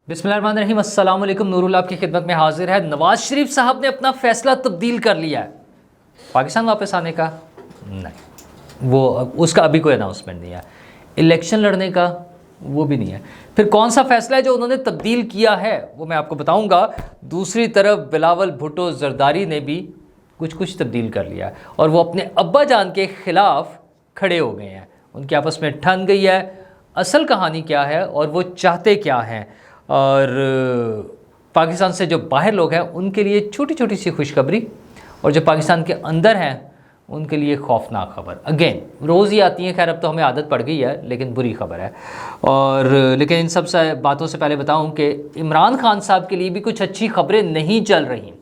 बिस्मिल्लाहिर्रहमानिर्रहीम, अस्सलाम वालेकुम। नूरुल आपकी खिदमत में हाजिर है। नवाज शरीफ साहब ने अपना फैसला तब्दील कर लिया है पाकिस्तान वापस आने का। नहीं, वो उसका अभी कोई अनाउंसमेंट नहीं है। इलेक्शन लड़ने का वो भी नहीं है। फिर कौन सा फैसला है जो उन्होंने तब्दील किया है वो मैं आपको बताऊंगा। दूसरी तरफ बिलावल भुट्टो जरदारी ने भी कुछ तब्दील कर लिया है और वो अपने अब्बा जान के खिलाफ खड़े हो गए हैं। उनकी आपस में ठन गई है असल कहानी क्या है और वो चाहते क्या हैं। और पाकिस्तान से जो बाहर लोग हैं उनके लिए छोटी छोटी सी खुशखबरी, और जो पाकिस्तान के अंदर हैं उनके लिए खौफनाक खबर। अगेन रोज़ ही आती हैं, खैर अब तो हमें आदत पड़ गई है, लेकिन बुरी खबर है। और लेकिन इन सब बातों से पहले बताऊं कि इमरान खान साहब के लिए भी कुछ अच्छी खबरें नहीं चल रही।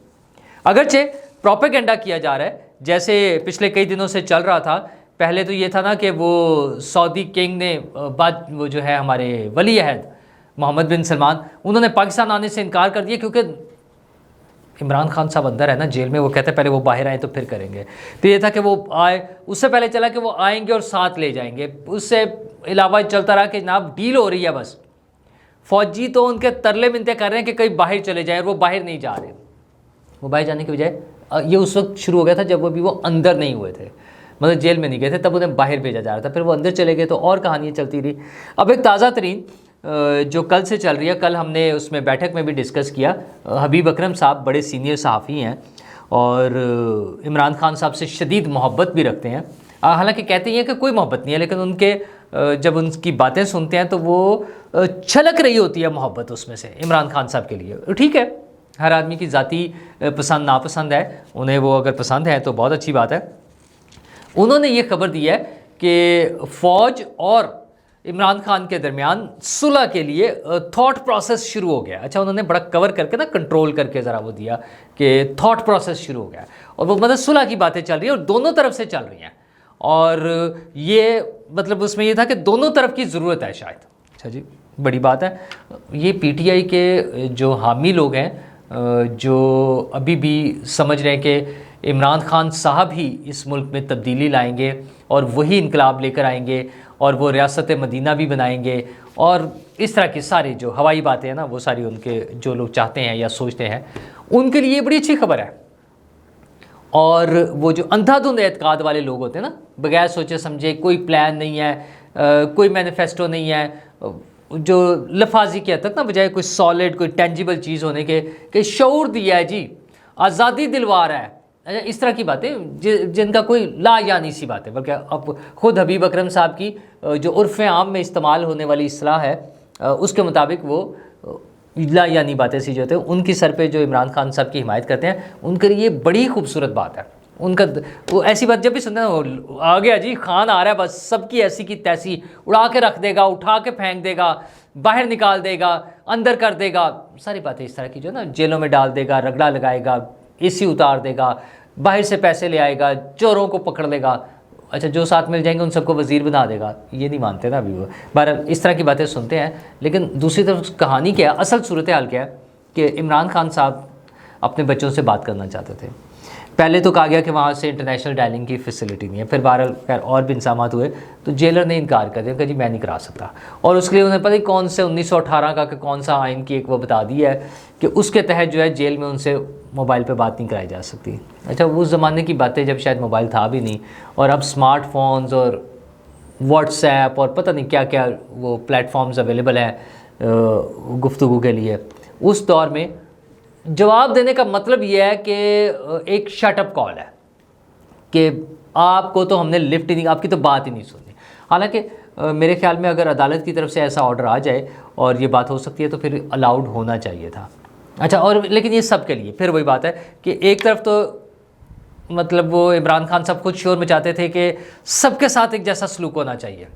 अगरचे प्रोपेगेंडा किया जा रहा है जैसे पिछले कई दिनों से चल रहा था। पहले तो ये था ना कि वो सऊदी किंग ने बाद वो जो है हमारे वली अहद मोहम्मद बिन सलमान, उन्होंने पाकिस्तान आने से इनकार कर दिया क्योंकि इमरान खान साहब अंदर है ना जेल में। वो कहते हैं पहले वो बाहर आए तो फिर करेंगे। तो ये था कि वो आए, उससे पहले चला कि वो आएंगे और साथ ले जाएंगे। उससे अलावा चलता रहा कि जनाब डील हो रही है बस। फौजी तो उनके तरले मिनते कर रहे हैं कि कहीं बाहर चले जाए, और वो बाहर नहीं जा रहे। वो बाहर जाने की बजाय ये उस वक्त शुरू हो गया था जब वो भी वो अंदर नहीं हुए थे, मतलब जेल में नहीं गए थे, तब उन्हें बाहर भेजा जा रहा था। फिर वो अंदर चले गए तो और कहानियाँ चलती रही। अब एक ताज़ा तरीन जो कल से चल रही है, कल हमने उसमें बैठक में भी डिस्कस किया। हबीब अकरम साहब बड़े सीनियर सहाफ़ी हैं और इमरान खान साहब से शदीद मोहब्बत भी रखते हैं। हालांकि कहते हैं कि कोई मोहब्बत नहीं है, लेकिन उनके जब उनकी बातें सुनते हैं तो वो छलक रही होती है मोहब्बत उसमें से इमरान खान साहब के लिए। ठीक है, हर आदमी की ज़ाती पसंद नापसंद है, उन्हें वो अगर पसंद है तो बहुत अच्छी बात है। उन्होंने ये खबर दी है कि फ़ौज और इमरान खान के दरमियान सुलह के लिए थॉट प्रोसेस शुरू हो गया। अच्छा, उन्होंने बड़ा कवर करके ना कंट्रोल करके ज़रा वो दिया कि थॉट प्रोसेस शुरू हो गया और वो मतलब सुलह की बातें चल रही हैं और दोनों तरफ से चल रही हैं। और ये मतलब उसमें ये था कि दोनों तरफ की ज़रूरत है शायद। अच्छा जी, बड़ी बात है। ये पीटीआई के जो हामी लोग हैं जो अभी भी समझ रहे हैं कि इमरान खान साहब ही इस मुल्क में तब्दीली लाएंगे और वही इनकलाब लेकर आएंगे और वो रियासत मदीना भी बनाएंगे, और इस तरह की सारी जो हवाई बातें हैं ना वो सारी उनके जो लोग चाहते हैं या सोचते हैं उनके लिए बड़ी अच्छी खबर है। और वो जो अंधाधुंध एतकाद वाले लोग होते हैं ना, बगैर सोचे समझे, कोई प्लान नहीं है, कोई मैनिफेस्टो नहीं है, जो लफाजी की हद तक ना बजाय कोई सॉलिड कोई टेंजिबल चीज़ होने के शऊर दिया है जी, आज़ादी दिलवा रहा है। अच्छा, इस तरह की बातें जिनका कोई ला यानी सी बातें, बल्कि अब खुद हबीब अकरम साहब की जो उर्फ़ आम में इस्तेमाल होने वाली इस्लाह है उसके मुताबिक वो ला यानी बातें सी जो होते हैं उनकी सर पे जो इमरान खान साहब की हिमायत करते हैं उनके लिए बड़ी खूबसूरत बात है। उनका वो ऐसी बात जब भी सुनते हैं वो आ गया जी, खान आ रहा है, बस सबकी ऐसी की तैसी उड़ा के रख देगा, उठा के फेंक देगा, बाहर निकाल देगा, अंदर कर देगा, सारी बातें इस तरह की जो ना, जेलों में डाल देगा, रगड़ा लगाएगा, एसी उतार देगा, बाहर से पैसे ले आएगा, चोरों को पकड़ लेगा। अच्छा, जो साथ मिल जाएंगे उन सबको वज़ीर बना देगा। ये नहीं मानते ना अभी वो। बहरहाल इस तरह की बातें सुनते हैं, लेकिन दूसरी तरफ कहानी क्या है, असल सूरत हाल क्या है कि इमरान खान साहब अपने बच्चों से बात करना चाहते थे। पहले तो कहा गया कि वहाँ से इंटरनेशनल डायलिंग की फैसिलिटी नहीं है, फिर बहरहाल खैर और भी इंसामात हुए तो जेलर ने इनकार कर दिया कि जी मैं नहीं करा सकता। और उसके लिए उन्हें पता ही कौन से 1918 का कि कौन सा आइन की एक वो बता दी है कि उसके तहत जो है जेल में उनसे मोबाइल पे बात नहीं कराई जा सकती। अच्छा, उस ज़माने की बातें जब शायद मोबाइल था भी नहीं, और अब स्मार्टफोन्स और व्हाट्सएप और पता नहीं क्या क्या वो प्लेटफॉर्म्स अवेलेबल हैं गुफ्तगू के लिए। उस दौर में जवाब देने का मतलब यह है कि एक शटअप कॉल है कि आपको तो हमने लिफ्ट ही नहीं, आपकी तो बात ही नहीं सुननी। हालांकि मेरे ख्याल में अगर अदालत की तरफ से ऐसा ऑर्डर आ जाए और ये बात हो सकती है तो फिर अलाउड होना चाहिए था। अच्छा, और लेकिन ये सब के लिए फिर वही बात है कि एक तरफ तो मतलब वो इमरान खान साहब खुद शोर मचाते थे कि सबके साथ एक जैसा सलूक होना चाहिए,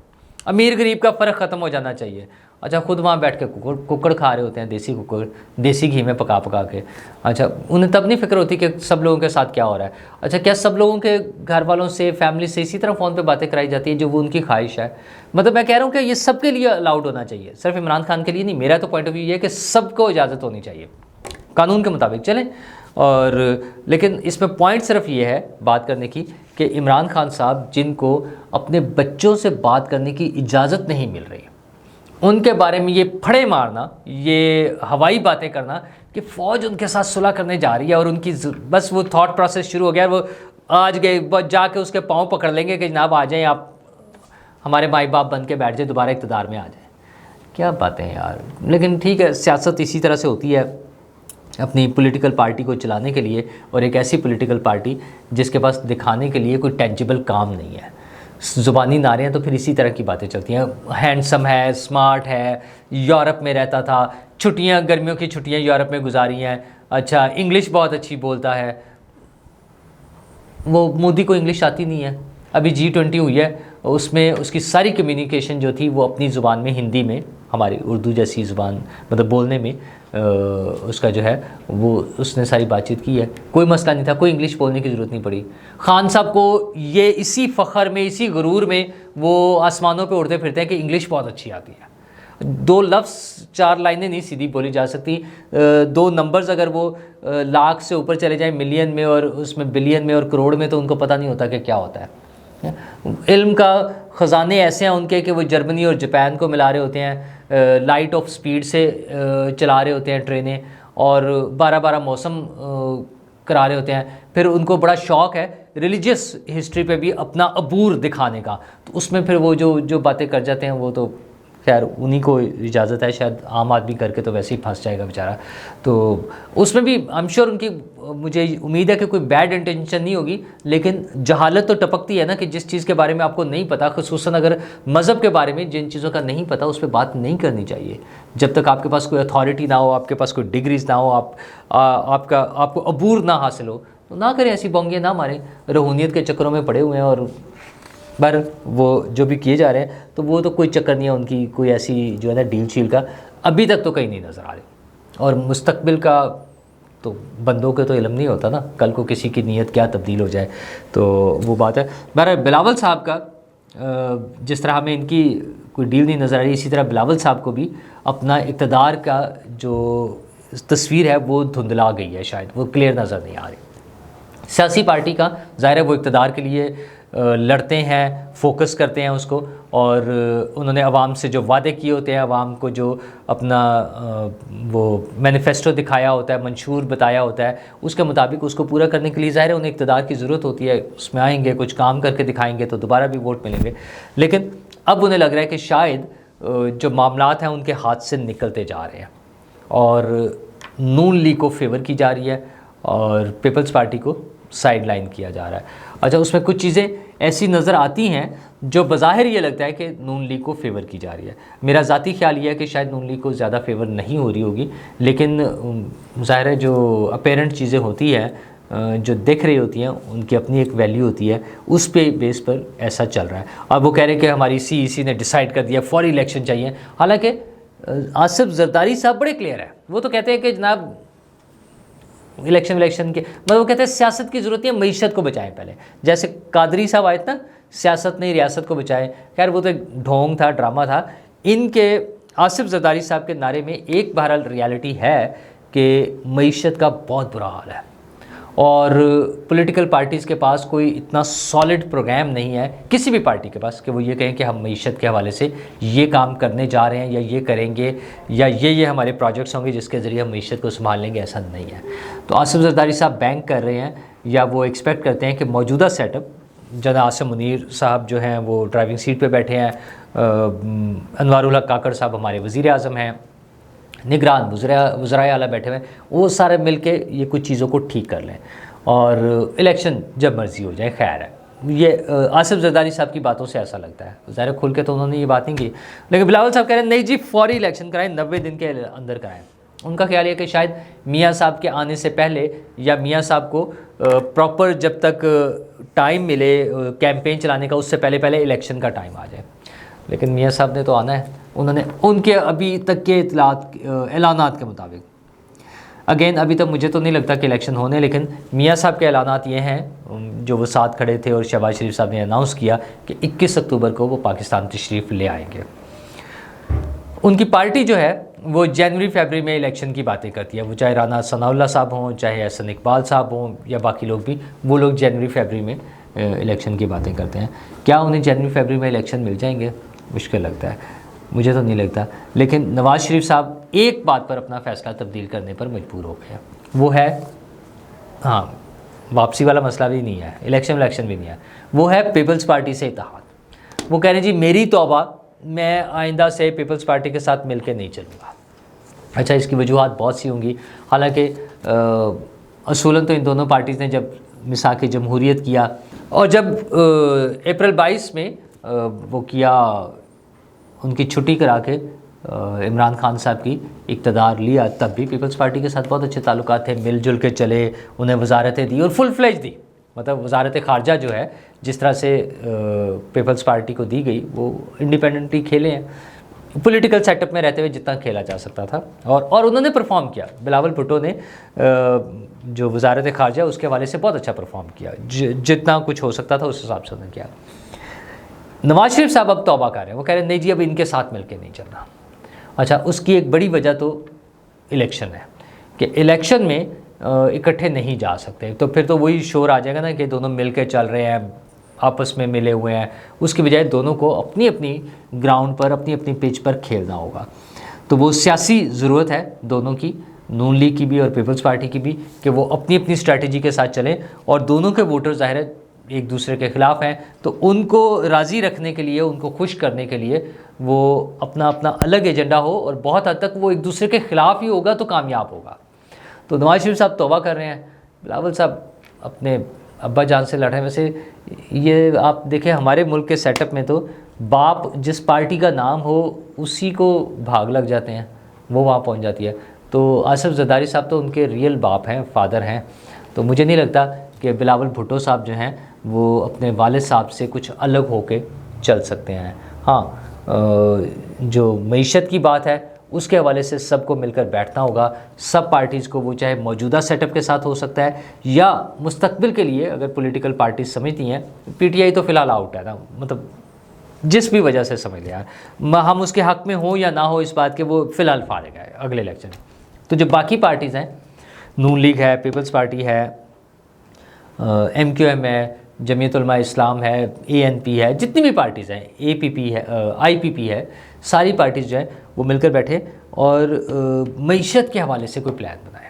अमीर गरीब का फ़र्क ख़त्म हो जाना चाहिए। अच्छा, खुद वहाँ बैठ के कुकड़ खा रहे होते हैं, देसी कुकड़, देसी घी में पका पका के। अच्छा, उन्हें तब नहीं फिक्र होती कि सब लोगों के साथ क्या हो रहा है। अच्छा, क्या सब लोगों के घर वालों से, फैमिली से इसी तरह फ़ोन पे बातें कराई जाती है जो वो उनकी ख्वाहिश है। मतलब मैं कह रहा हूँ कि ये सबके लिए अलाउड होना चाहिए, सिर्फ इमरान खान के लिए नहीं। मेरा तो पॉइंट ऑफ व्यू ये है कि सबको इजाज़त होनी चाहिए, कानून के मुताबिक चलें। और लेकिन इसमें पॉइंट सिर्फ ये है बात करने की कि इमरान खान साहब जिनको अपने बच्चों से बात करने की इजाज़त नहीं मिल रही, उनके बारे में ये फड़े मारना, ये हवाई बातें करना कि फ़ौज उनके साथ सुलह करने जा रही है और उनकी बस वो थॉट प्रोसेस शुरू हो गया। वो आज गए बस जाके उसके पाँव पकड़ लेंगे कि जनाब आ जाएं, आप हमारे माई बाप बन के बैठ जाए, दोबारा इक़्तिदार में आ जाए। क्या बातें हैं यार। लेकिन ठीक है, सियासत इसी तरह से होती है, अपनी पॉलिटिकल पार्टी को चलाने के लिए, और एक ऐसी पॉलिटिकल पार्टी जिसके पास दिखाने के लिए कोई टेंजिबल काम नहीं है। ज़ुबानी नारे हैं तो फिर इसी तरह की बातें चलती हैं। हैंडसम है, स्मार्ट है, यूरोप में रहता था, छुट्टियां, गर्मियों की छुट्टियां यूरोप में गुजारी हैं, अच्छा इंग्लिश बहुत अच्छी बोलता है। वो मोदी को इंग्लिश आती नहीं है। अभी G20 हुई है, उसमें उसकी सारी कम्युनिकेशन जो थी वो अपनी ज़ुबान में, हिंदी में, हमारी उर्दू जैसी ज़ुबान मतलब बोलने में उसका जो है वो उसने सारी बातचीत की है। कोई मसला नहीं था, कोई इंग्लिश बोलने की ज़रूरत नहीं पड़ी। खान साहब को ये इसी फ़ख्र में, इसी गुरूर में वो आसमानों पे उड़ते फिरते हैं कि इंग्लिश बहुत अच्छी आती है। 2 लफ्ज़ 4 लाइनें नहीं सीधी बोली जा सकती। 2 नंबर्स अगर वो लाख से ऊपर चले जाएं, मिलियन में और उसमें बिलियन में और करोड़ में, तो उनको पता नहीं होता कि क्या होता है। इल्म का ख़जाने ऐसे हैं उनके कि वो जर्मनी और जापान को मिला रहे होते हैं, लाइट ऑफ स्पीड से चला रहे होते हैं ट्रेनें, और 12-12 मौसम करा रहे होते हैं। फिर उनको बड़ा शौक़ है रिलीजियस हिस्ट्री पे भी अपना अबूर दिखाने का, तो उसमें फिर वो जो बातें कर जाते हैं वो तो खैर उन्हीं को इजाज़त है। शायद आम आदमी करके तो वैसे ही फंस जाएगा बेचारा। तो उसमें भी आई एम श्योर उनकी, मुझे उम्मीद है कि कोई बैड इंटेंशन नहीं होगी, लेकिन जहालत तो टपकती है ना कि जिस चीज़ के बारे में आपको नहीं पता, खुसूसन अगर मज़हब के बारे में जिन चीज़ों का नहीं पता, उस पर बात नहीं करनी चाहिए। जब तक आपके पास कोई अथॉरिटी ना हो, आपके पास कोई डिग्रीज ना हो, आपको अबूर ना हासिल हो, तो ना करें, ऐसी बोंगियाँ ना मारें। रूहानियत के चक्करों में पड़े हुए हैं और पर वो जो भी किए जा रहे हैं, तो वो तो कोई चक्कर नहीं है उनकी, कोई ऐसी जो है ना डील शील का अभी तक तो कहीं नहीं नज़र आ रही। और मुस्तकबिल का तो बंदों के तो इल्म नहीं होता ना, कल को किसी की नीयत क्या तब्दील हो जाए, तो वो बात है। बहरहाल बिलावल साहब का जिस तरह हमें इनकी कोई डील नहीं नज़र आ रही, इसी तरह बिलावल साहब को भी अपना इक़्तिदार का जो तस्वीर है वो धुंधला गई है, शायद वो क्लियर नज़र नहीं आ रही। सियासी पार्टी का ज़ाहिर है वो इक़्तिदार के लिए लड़ते हैं, फोकस करते हैं उसको, और उन्होंने अवाम से जो वादे किए होते हैं, अवाम को जो अपना वो मैनिफेस्टो दिखाया होता है, मंशूर बताया होता है, उसके मुताबिक उसको पूरा करने के लिए ज़ाहिर है उन्हें इक़्तिदार की ज़रूरत होती है। उसमें आएंगे, कुछ काम करके दिखाएंगे तो दोबारा भी वोट मिलेंगे। लेकिन अब उन्हें लग रहा है कि शायद जो मामलात हैं उनके हाथ से निकलते जा रहे हैं और नून लीग को फेवर की जा रही है और पीपल्स पार्टी को साइड लाइन किया जा रहा है। अच्छा, उसमें कुछ चीज़ें ऐसी नज़र आती हैं जो बज़ाहिर ये लगता है कि नून लीग को फेवर की जा रही है। मेरा ज़ाती ख्याल ये है कि शायद नून लीग को ज़्यादा फेवर नहीं हो रही होगी, लेकिन ज़ाहिर है जो अपेरेंट चीज़ें होती हैं, जो दिख रही होती हैं, उनकी अपनी एक वैल्यू होती है, उस पे बेस पर ऐसा चल रहा है। अब वो कह रहे हैं कि हमारी CEC ने डिसाइड कर दिया फौरी इलेक्शन चाहिए, हालांकि आसिफ जरदारी साहब बड़े क्लियर है। वो तो कहते हैं कि जनाब इलेक्शन के मतलब वो कहते हैं सियासत की ज़रूरत है, मईशत को बचाएं पहले। जैसे कादरी साहब आए थे ना, सियासत नहीं रियासत को बचाएं, खैर वो तो एक ढोंग था, ड्रामा था। इनके आसिफ जरदारी साहब के नारे में एक बहरहाल रियलिटी है कि मईशत का बहुत बुरा हाल है और पॉलिटिकल पार्टीज़ के पास कोई इतना सॉलिड प्रोग्राम नहीं है, किसी भी पार्टी के पास, कि वो ये कहें कि हम मईशत के हवाले से ये काम करने जा रहे हैं या ये करेंगे या ये हमारे प्रोजेक्ट्स होंगे जिसके ज़रिए हम मईशत को संभाल लेंगे, ऐसा नहीं है। तो आसिफ जरदारी साहब बैंक कर रहे हैं या वो एक्सपेक्ट करते हैं कि मौजूदा सेटअप, जना आसिम मुनीर साहब जो हैं वो ड्राइविंग सीट पर बैठे हैं, अनवारुल हक काकड़ साहब हमारे वज़ीर आज़म हैं, निगरान वज़राए आला बैठे हुए, वो सारे मिलके ये कुछ चीज़ों को ठीक कर लें और इलेक्शन जब मर्ज़ी हो जाए, खैर है। ये आसिफ जरदारी साहब की बातों से ऐसा लगता है। ज़ाहिर खुल के तो उन्होंने ये बात नहीं की, लेकिन बिलावल साहब कह रहे हैं नहीं जी, फौरी इलेक्शन कराएं, 90 दिन के अंदर कराएं। उनका ख्याल है कि शायद मियाँ साहब के आने से पहले या मियाँ साहब को प्रॉपर जब तक टाइम मिले कैंपेन चलाने का, उससे पहले इलेक्शन का टाइम आ जाए। लेकिन मियाँ साहब ने तो आना है, उन्होंने उनके अभी तक के ऐलानात के मुताबिक, अगेन अभी तक मुझे तो नहीं लगता कि इलेक्शन होने, लेकिन मियाँ साहब के ऐलानात ये हैं जो वो साथ खड़े थे और शहबाज शरीफ साहब ने अनाउंस किया कि 21 अक्टूबर को वो पाकिस्तान तशरीफ़ ले आएंगे। उनकी पार्टी जो है वो जनवरी-फरवरी में इलेक्शन की बातें करती है, वो चाहे राना सनाउल्लाह साहब हों, चाहे एहसन इकबाल साहब हों या बाकी लोग भी, वो लोग जनवरी-फरवरी में इलेक्शन की बातें करते हैं। क्या उन्हें जनवरी-फरवरी में इलेक्शन मिल जाएंगे? मुश्किल लगता है। मुझे तो नहीं लगता। लेकिन नवाज़ शरीफ साहब एक बात पर अपना फ़ैसला तब्दील करने पर मजबूर हो गए, वो है, हाँ, वापसी वाला मसला भी नहीं है, इलेक्शन भी नहीं है, वो है पीपल्स पार्टी से इत्तेहाद। वो कह रहे हैं जी मेरी तौबा, मैं आइंदा से पीपल्स पार्टी के साथ मिलकर नहीं चलूँगा। अच्छा, इसकी वजूहत बहुत सी होंगी। हालांकि असूलन तो इन दोनों पार्टीज़ ने जब मिसाक जमहूरियत किया और जब अप्रैल 22 में वो किया, उनकी छुट्टी करा के इमरान खान साहब की इक़्तिदार लिया, तब भी पीपल्स पार्टी के साथ बहुत अच्छे ताल्लुकात थे, मिलजुल के चले, उन्हें वजारतें दी और फुल फ्लेज दी। मतलब वजारत ख़ारजा जो है जिस तरह से पीपल्स पार्टी को दी गई, वो इंडिपेंडेंटली खेले हैं, पॉलिटिकल सेटअप में रहते हुए जितना खेला जा सकता था, और उन्होंने परफॉर्म किया। बिलावल भुट्टो ने जो वजारत ख़ारजा उसके हवाले से बहुत अच्छा परफॉर्म किया, जितना कुछ हो सकता था उस हिसाब से उन्होंने किया। नवाज़ शरीफ साहब अब तौबा कर रहे हैं, वो कह रहे हैं नहीं जी अब इनके साथ मिलके नहीं चलना। अच्छा, उसकी एक बड़ी वजह तो इलेक्शन है कि इलेक्शन में इकट्ठे नहीं जा सकते, तो फिर तो वही शोर आ जाएगा ना कि दोनों मिलके चल रहे हैं, आपस में मिले हुए हैं। उसकी बजाय दोनों को अपनी अपनी ग्राउंड पर, अपनी अपनी पिच पर खेलना होगा। तो वो सियासी ज़रूरत है दोनों की, नून लीग की भी और पीपल्स पार्टी की भी, कि वो अपनी अपनी स्ट्रैटेजी के साथ चलें। और दोनों के वोटर ज़ाहिर है एक दूसरे के ख़िलाफ़ हैं, तो उनको राज़ी रखने के लिए, उनको खुश करने के लिए वो अपना अपना अलग एजेंडा हो, और बहुत हद तक वो एक दूसरे के ख़िलाफ़ ही होगा तो कामयाब होगा। तो नवाज़ शरीफ साहब तौबा कर रहे हैं, बिलावल साहब अपने अब्बा जान से लड़ रहे हैं। वैसे ये आप देखें हमारे मुल्क के सेटअप में तो बाप जिस पार्टी का नाम हो उसी को भाग लग जाते हैं, वो वहाँ पहुँच जाती है। तो आसिफ जरदारी साहब तो उनके रियल बाप हैं, फादर हैं। तो मुझे नहीं लगता कि बिलावल भुट्टो साहब जो हैं वो अपने वालिद साहब से कुछ अलग होके चल सकते हैं। हाँ, जो मईशत की बात है उसके हवाले से सबको मिलकर बैठना होगा, सब पार्टीज़ को, वो चाहे मौजूदा सेटअप के साथ हो सकता है या मुस्तकबिल के लिए अगर पॉलिटिकल पार्टीज समझती हैं। पीटीआई तो फ़िलहाल आउट है ना, मतलब जिस भी वजह से समझ लें यार, हम उसके हक़ में हो या ना हो इस बात के, वो फ़िलहाल फारिग है अगले इलेक्शन। तो जो बाकी पार्टीज़ हैं, नून लीग है, पीपल्स पार्टी है, MQM है, जमीयत उलमा इस्लाम है, ANP है, जितनी भी पार्टीज़ हैं, APP है, IPP है, सारी पार्टीज़ जो है वो मिलकर बैठे और मईशत के हवाले से कोई प्लान बनाए।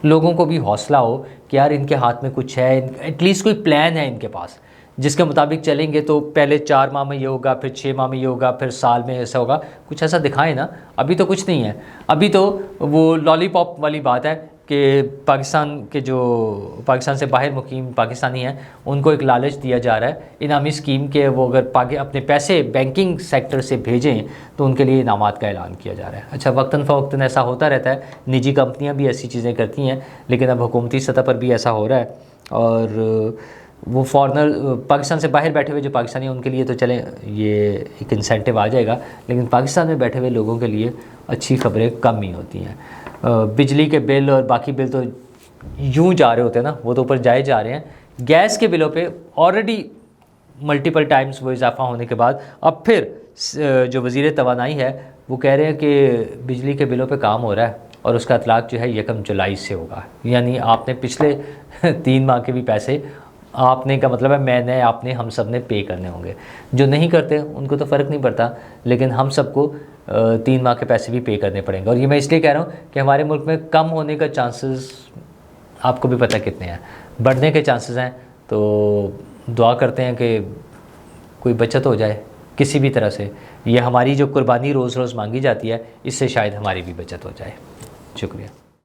लोगों को भी हौसला हो कि यार इनके हाथ में कुछ है, एटलीस्ट कोई प्लान है इनके पास जिसके मुताबिक चलेंगे तो पहले 4 माह में ये होगा, फिर 6 माह में ये होगा, फिर साल में ऐसा होगा। कुछ ऐसा दिखाएं ना। अभी तो कुछ नहीं है, अभी तो वो लॉलीपॉप वाली बात है कि पाकिस्तान से बाहर मुकीम पाकिस्तानी हैं उनको एक लालच दिया जा रहा है इनामी स्कीम के, वो अगर अपने पैसे बैंकिंग सेक्टर से भेजें तो उनके लिए इनामात का ऐलान किया जा रहा है। अच्छा, वक्तन फ़वक्तन ऐसा होता रहता है, निजी कंपनियां भी ऐसी चीज़ें करती हैं, लेकिन अब हुकूमती सतह पर भी ऐसा हो रहा है। और वो फॉरनर पाकिस्तान से बाहर बैठे हुए जो पाकिस्तानी हैं उनके लिए तो चलें ये एक इंसेंटिव आ जाएगा, लेकिन पाकिस्तान में बैठे हुए लोगों के लिए अच्छी खबरें कम ही होती हैं। बिजली के बिल और बाकी बिल तो यूं जा रहे होते हैं ना, वो तो ऊपर जाए जा रहे हैं। गैस के बिलों पे ऑलरेडी मल्टीपल टाइम्स वो इजाफा होने के बाद अब फिर जो वज़ीर तवानाई है वो कह रहे हैं कि बिजली के बिलों पे काम हो रहा है और उसका इतलाक़ जो है 1 जुलाई से होगा। यानी आपने पिछले 3 माह के भी पैसे, आपने का मतलब है मैंने, आपने, हम सब ने पे करने होंगे। जो नहीं करते उनको तो फ़र्क नहीं पड़ता, लेकिन हम सबको 3 माह के पैसे भी पे करने पड़ेंगे। और ये मैं इसलिए कह रहा हूँ कि हमारे मुल्क में कम होने का चांसेस आपको भी पता कितने हैं, बढ़ने के चांसेस हैं। तो दुआ करते हैं कि कोई बचत हो जाए किसी भी तरह से। ये हमारी जो कुर्बानी रोज़ रोज़ मांगी जाती है, इससे शायद हमारी भी बचत हो जाए। शुक्रिया।